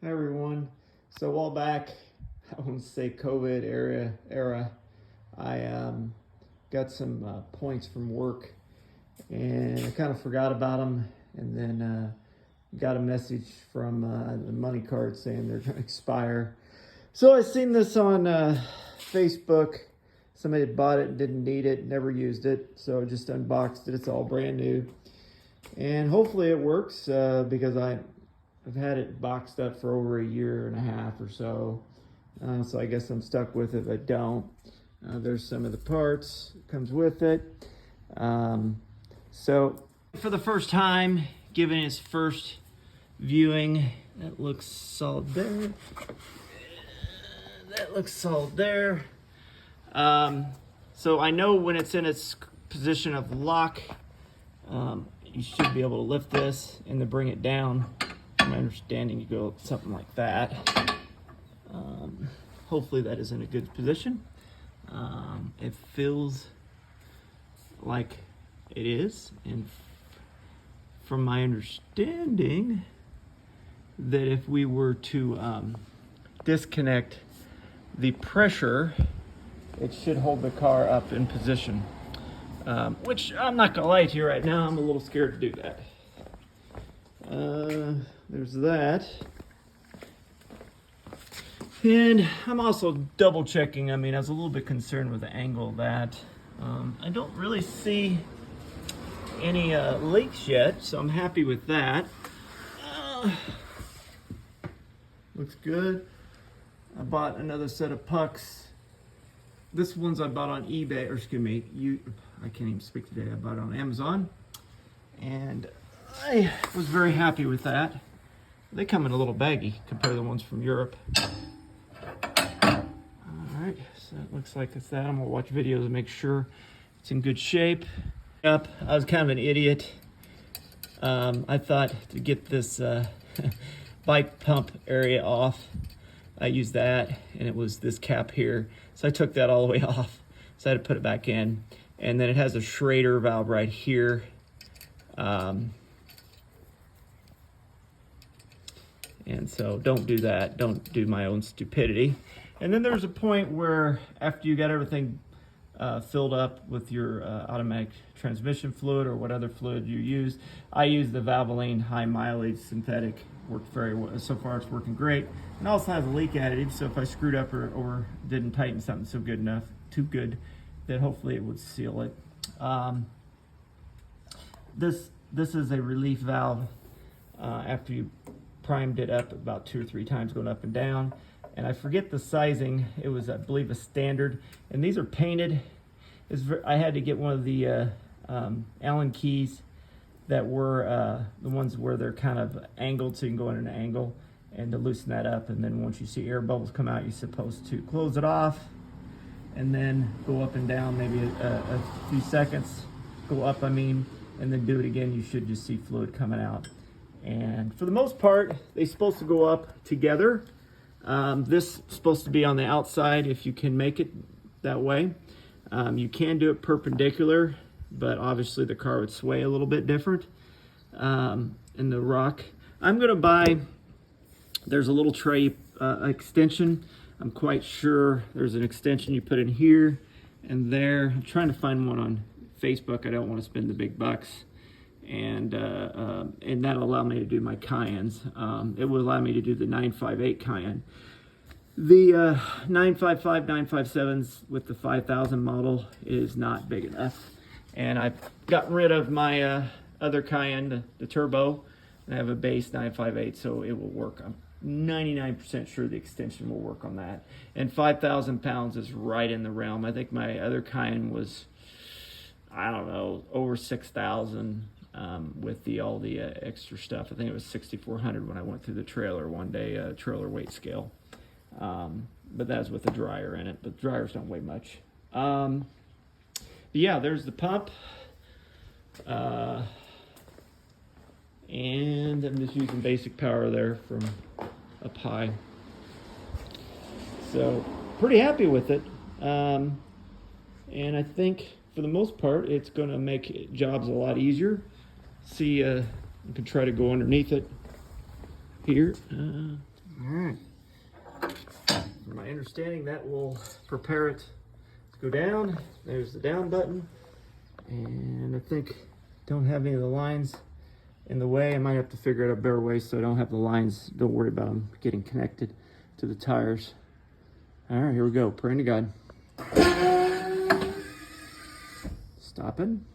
Hi everyone. So a while back, I won't say COVID era, I got some points from work, and I kind of forgot about them, and then got a message from the money card saying they're going to expire. So I seen this on Facebook. Somebody had bought it and didn't need it, never used it, so I just unboxed it. It's all brand new, and hopefully it works because I've had it boxed up for over a year and a half or so. So I guess I'm stuck with it if I don't. There's some of the parts that comes with it. So for the first time, giving its first viewing, that looks solid there. That looks solid there. So I know when it's in its position of lock, you should be able to lift this and then bring it down. My understanding, you go something like that. Hopefully that is in a good position. It feels like it is, and from my understanding, that if we were to disconnect the pressure, it should hold the car up in position. Which I'm not gonna lie to you right now, I'm a little scared to do that. There's that. And I'm also double checking. I mean, I was a little bit concerned with the angle of that. I don't really see any leaks yet, so I'm happy with that. Looks good. I bought another set of pucks. This one's I bought on eBay, or excuse me, I can't even speak today. I bought it on Amazon, and I was very happy with that. They come in a little baggy compared to the ones from Europe. Alright, so it looks like it's that. I'm going to watch videos and make sure it's in good shape. I was kind of an idiot. I thought to get this bike pump area off, I used that, and it was this cap here. So I took that all the way off. So I had to put it back in. And then it has a Schrader valve right here. And so don't do that. Don't do my own stupidity. And then there's a point where after you got everything filled up with your automatic transmission fluid or what other fluid you use, I use the Valvoline high mileage synthetic. Worked very well. So far it's working great. And also has a leak additive, so if I screwed up or didn't tighten something too good, then hopefully it would seal it. This is a relief valve after you primed it up about 2 or 3 times going up and down, and I forget the sizing. It was, I believe, a standard, and these are painted. I had to get one of the Allen keys that were the ones where they're kind of angled, so you can go in an angle, and to loosen that up. And then once you see air bubbles come out, you're supposed to close it off and then go up and down maybe a few seconds, go up and then do it again. You should just see fluid coming out. And for the most part, they're supposed to go up together. This is supposed to be on the outside if you can make it that way. You can do it perpendicular, but obviously the car would sway a little bit different. In the rock, I'm gonna buy, there's a little tray extension. I'm quite sure there's an extension you put in here and there. I'm trying to find one on Facebook. I don't want to spend the big bucks. And that'll allow me to do my Cayennes. It will allow me to do the 958 Cayenne. The 955, 957s with the 5000 model is not big enough. And I've gotten rid of my other Cayenne, the turbo, and I have a base 958, so it will work. I'm 99% sure the extension will work on that. And 5,000 pounds is right in the realm. I think my other Cayenne was, I don't know, over 6,000. With all the extra stuff. I think it was 6,400 when I went through the trailer one day, trailer weight scale. But that's with a dryer in it, but dryers don't weigh much. But yeah, there's the pump. And I'm just using basic power there from up high. So pretty happy with it. And I think for the most part, it's going to make jobs a lot easier. See, you can try to go underneath it here. All right. From my understanding, that will prepare it to go down. There's the down button. And I think don't have any of the lines in the way. I might have to figure out a better way so I don't have the lines. Don't worry about them getting connected to the tires. All right, here we go. Praying to God. Stopping.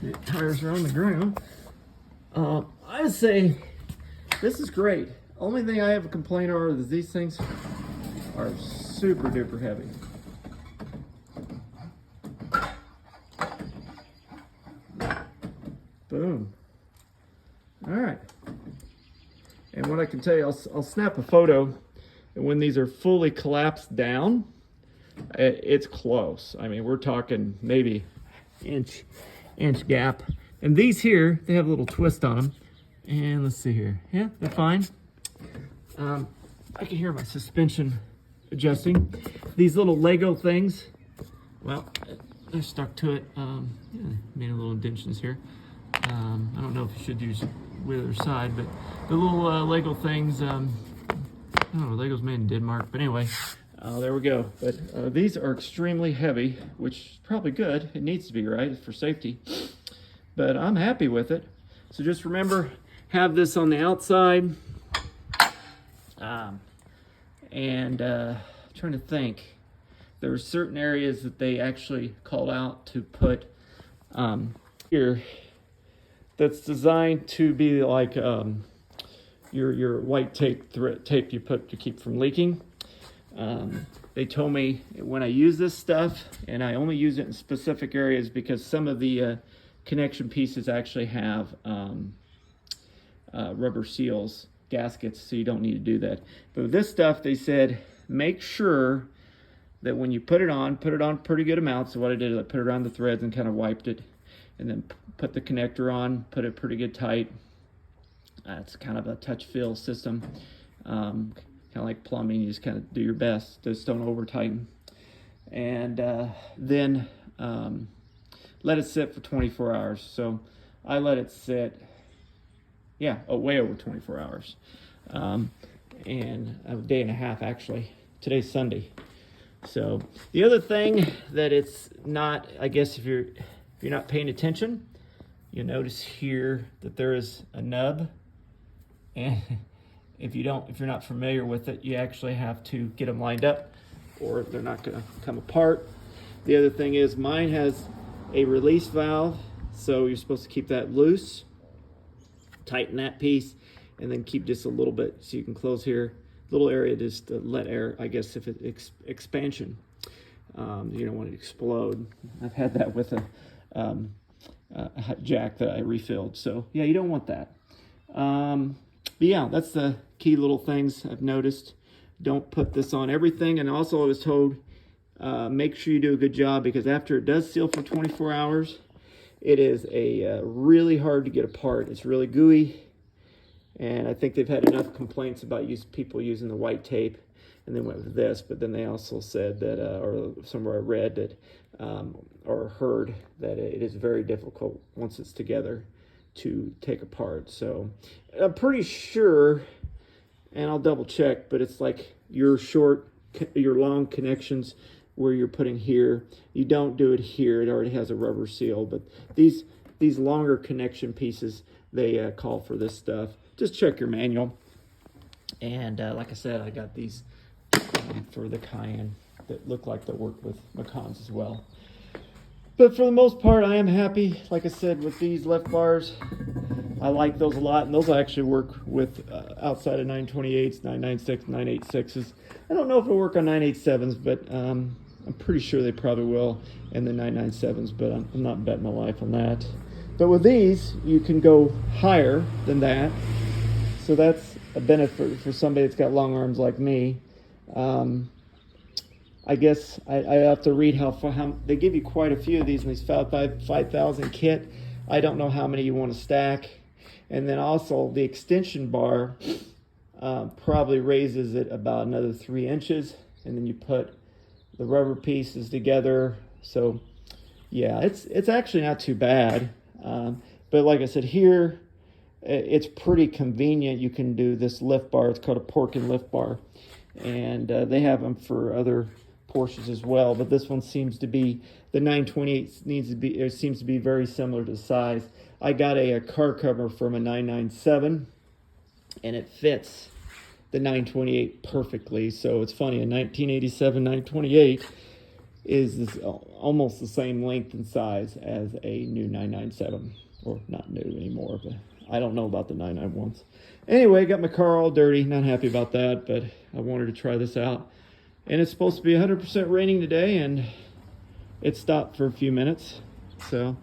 The tires are on the ground. I would say this is great. Only thing I have a complaint over is these things are super duper heavy. Boom. All right. And what I can tell you, I'll snap a photo, and when these are fully collapsed down, it's close. I mean, we're talking maybe inch gap. And these here, they have a little twist on them. And let's see here. Yeah, they're fine. I can hear my suspension adjusting. These little Lego things, well, they're stuck to it. Yeah, made a little indentions here. I don't know if you should use with or side, but the little Lego things, I don't know, Lego's made in Denmark, but anyway, there we go. But these are extremely heavy, which is probably good. It needs to be, right, for safety. But I'm happy with it. So just remember, have this on the outside. Trying to think, there were certain areas that they actually called out to put here that's designed to be like your white tape you put to keep from leaking. They told me when I use this stuff, and I only use it in specific areas because some of the connection pieces actually have rubber seals, gaskets, so you don't need to do that. But with this stuff, they said make sure that when you put it on pretty good amount. So what I did is I put it on the threads and kind of wiped it, and then put the connector on, put it pretty good tight. It's kind of a touch feel system, kind of like plumbing. You just kind of do your best, just don't over tighten. And then let it sit for 24 hours. So I let it sit, way over 24 hours. And a day and a half actually. Today's Sunday. So the other thing that it's not, I guess if you're not paying attention, you'll notice here that there is a nub. And if you're not familiar with it, you actually have to get them lined up or they're not gonna come apart. The other thing is mine has a release valve, so you're supposed to keep that loose, tighten that piece, and then keep just a little bit so you can close here, little area just to let air, I guess if it expansion. You don't want it to explode. I've had that with a jack that I refilled, so yeah, you don't want that. But yeah, that's the key little things I've noticed. Don't put this on everything. And also I was told, make sure you do a good job, because after it does seal for 24 hours, it is really hard to get apart. It's really gooey. And I think they've had enough complaints about people using the white tape and then went with this. But then they also said that, or somewhere I read that, or heard that it is very difficult once it's together to take apart. So I'm pretty sure, and I'll double check, but it's like your long connections where you're putting here, you don't do it here. It already has a rubber seal, but these longer connection pieces, they call for this stuff. Just check your manual. And like I said, I got these for the Cayenne that look like they work with Macans as well. But for the most part, I am happy, like I said, with these left bars. I like those a lot, and those I actually work with outside of 928s, 996, 986s. I don't know if it'll work on 987s, but I'm pretty sure they probably will, and the 997s, but I'm not betting my life on that. But with these, you can go higher than that, so that's a benefit for somebody that's got long arms like me. I guess I have to read how they give you quite a few of these in these 5,000 kit. I don't know how many you want to stack. And then also the extension bar probably raises it about another 3 inches. And then you put the rubber pieces together. So yeah, it's actually not too bad. But like I said, here it's pretty convenient. You can do this lift bar. It's called a Porkin lift bar, and they have them for other Porsches as well. But this one seems to be, the 928 needs to be, it seems to be very similar to size. I got a car cover from a 997, and it fits the 928 perfectly. So it's funny, a 1987 928 is this, almost the same length and size as a new 997, or not new anymore, but I don't know about the 991s. Anyway, got my car all dirty, not happy about that, but I wanted to try this out. And it's supposed to be 100% raining today, and it stopped for a few minutes. So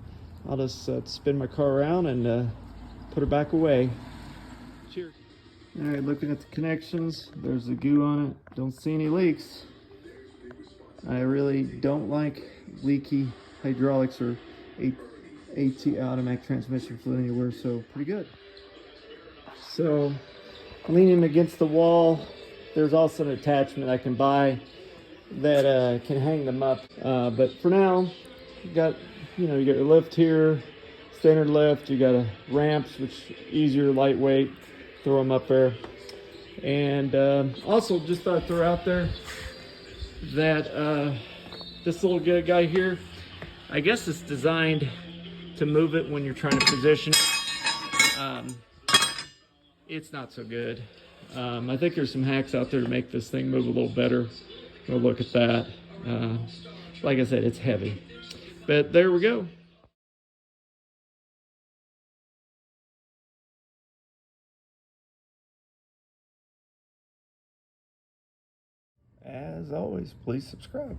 I'll just spin my car around and put her back away. Cheers. All right, looking at the connections, there's the goo on it. Don't see any leaks. I really don't like leaky hydraulics or AT, automatic transmission fluid anywhere, so pretty good. So leaning against the wall, there's also an attachment I can buy that can hang them up. But for now, you got your lift here, standard lift. You got a ramps, which easier, lightweight. Throw them up there. And also, just thought I'd throw out there that this little guy here, I guess it's designed to move it when you're trying to position it. It's not so good. I think there's some hacks out there to make this thing move a little better. We'll look at that. Like I said, it's heavy. But there we go. As always, please subscribe.